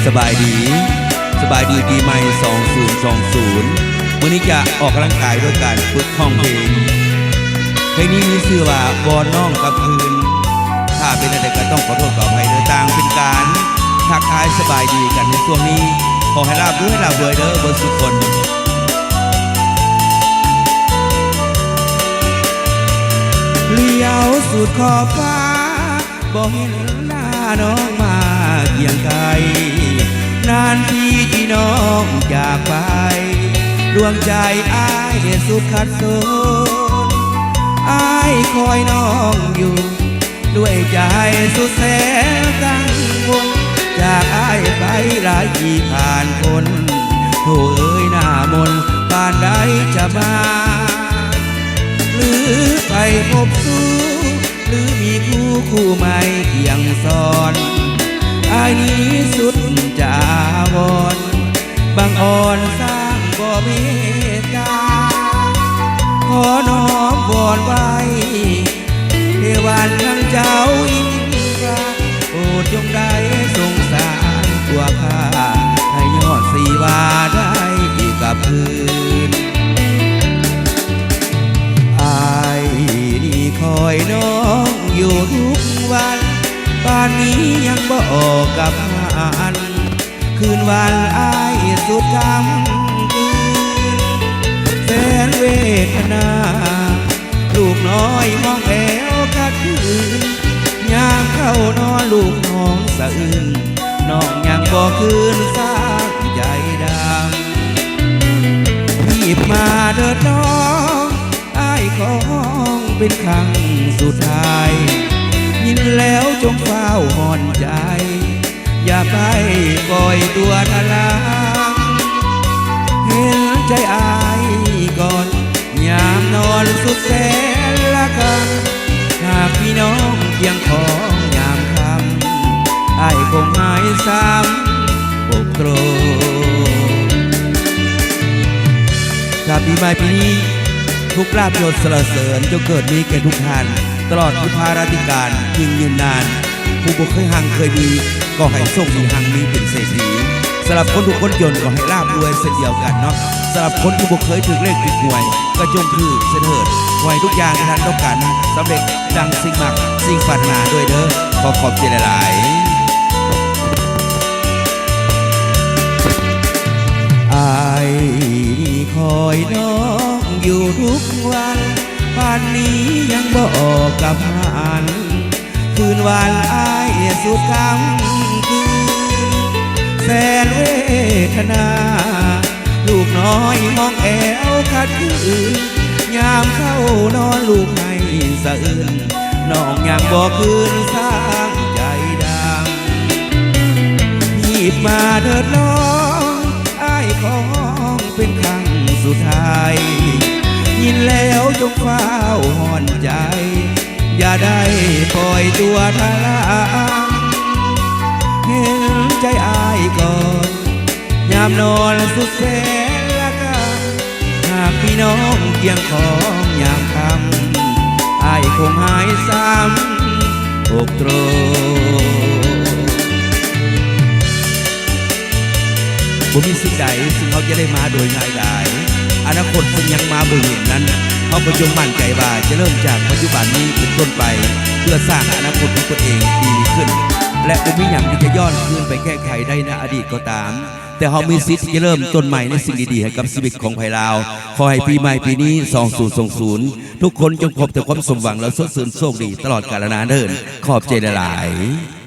สบายดีปีใหม่2020วันนี้จะออกกำลังกายด้วยการฝึกห้องเพลงนี้มีชื่อว่าวอนน้องกับคืนถ้าเป็นอะไรก็ต้องขอโทษขออภัยโดยต่างเป็นการทักทายสบายดีกันในช่วงนี้ขอให้ราบรื่นราบรื่นเด้อเบอร์สุดคนเลี้ยวสุดขอบฟ้าบ่เห็นหน้าน้องมาเคียงไกลนานทีที่น้องจากไปดวงใจอ้ายสุดขัดสนอ้ายคอยน้องอยู่ด้วยใจสุดแสนกังวลจากอ้ายไปหลายปีผ่านคนโธ่เอ้ยหน้ามนป่านใดจะมาหรือไปพบสู้หรือมีคู่ใหม่เคียงซ้อนอ้ายนี้สุดจาวรบางอ่อนสร้างบ่เมตตาขอน้อมวอนไว้เทวันทั้งเจ้าอินทราโปรดจงได้สงสารตัวข้าให้ยอดสีวาได้กับคืนอ้ายนี่คอยน้องอยู่ทุกวันบ้านนี้ยังบ่ออกกับอันคืนวันอ้ายสุดคำคืนแสนเวทนาลูกน้อยมองแอวกัดคืนยามเข้านอนลูกน้องสะอื้นน้องยังบ่คืนสร้างใจดำรีบมาเถิดน้องอ้ายของเป็นครั้งสุดท้ายยินแล้วจงเฝ้าห่อนใจอย่าไปปล่อยตัวทะลางเห็นใจอายก่อนยามนอนสุดแสนละกันหากพี่น้องเพียงของยามคำอายคงหายซ้ำปกโตรถ้าปีใหม่ปีนี้ทุกลาภยศสรรเสริญจงเกิดมีแก่ทุกท่านตลอดพุทธาราธิการยิ่งยืนนานผู้บ่เคยหังเคยมีก็ให้โชคดีหังมีเป็นเศรษฐีสำหรับคนทุกคนจนก็ให้ลาบรวยเช่นเดียวกันเนาะสำหรับคนที่บ่เคยถึงเลขติดหวยก็จงถือเสถิดไว้ทุกอย่างที่ท่านต้องการสำเร็จดังสิ่งมักสิ่งปรารถนาด้วยเด้อขอขอบใจหลายๆอ้ายนี่คอยน้องอยู่ทุกวันป่านนี้ยังบ่ออกกับหันคืนวันอ้ายสุดคำคืนแสนเวทนาลูกน้อยมองแอวขัดคืนยามเข้านอนลูกให้สะอื้นน้องยังบ่คืนสร้างใจดำรีบมาเถิดน้องอ้ายของเป็นครั้งสุดท้ายยินแล้วจงเฝ้าห่อนใจอย่าได้ปล่อยตัวทะลางเห็นใจอายก่อนยามนอนสุดแสนละกันหากพี่น้องเคียงของยามคำอายคงหายซ้ำอกตรบ่มีสิ่งใดซึ่งเขาจะได้มาโดยง่ายดายอนาคตซึ่งยังมาบ่เห็นนั้นเขาประจงมั่นใจว่าจะเริ่มจากปัจจุบันนี้เป็นต้นไปเพื่อสร้างอนาคตของตัวเองดีขึ้นและบ่มีอย่างที่จะย้อนคืนไปแก้ไขได้ในอดีตก็ตามแต่เขามีสิทธิ์จะเริ่มต้นใหม่ในสิ่งดีๆให้กับชีวิตของไทยลาวขอให้ปีใหม่ปีนี้2020ทุกคนจงพบแต่ความสมหวังและสดชื่นโชคดีตลอดกาลนานเดินขอบใจหลายๆ